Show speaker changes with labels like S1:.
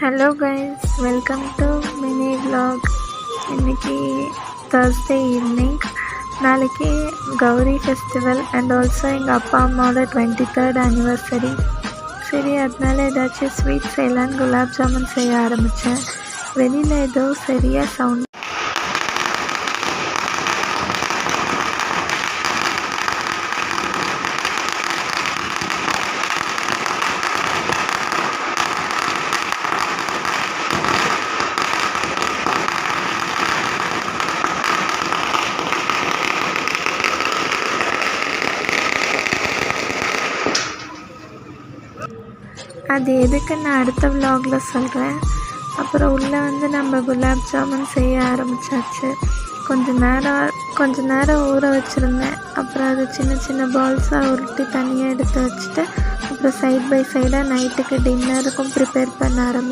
S1: Hello guys, welcome to mini vlog. இன்னைக்கு Thursday evening. நாளைக்கு Gowri festival and also எங்கள் அப்பா அம்மாவோட 23rd anniversary. சரி, அதனால ஏதாச்சும் ஸ்வீட் செய்யலான்னு குலாப் ஜாமுன் செய்ய ஆரம்பித்தேன். வெளியில் ஏதோ சரியாக சவுண்ட். அது எதுக்கு நான் அடுத்த vlogல சொல்கிறேன். அப்புறம் உள்ளே நம்ம குலாப் ஜாமுன் செய்ய ஆரம்பித்தாச்சு. கொஞ்ச நேரம் ஊற வச்சுருந்தேன். அப்புறம் அது சின்ன சின்ன பால்ஸாக உருட்டி தனியாக எடுத்து வச்சுட்டு அப்புறம் சைட் பை சைடாக நைட்டுக்கு டின்னருக்கும் ப்ரிப்பேர் பண்ண ஆரம்பித்தேன்.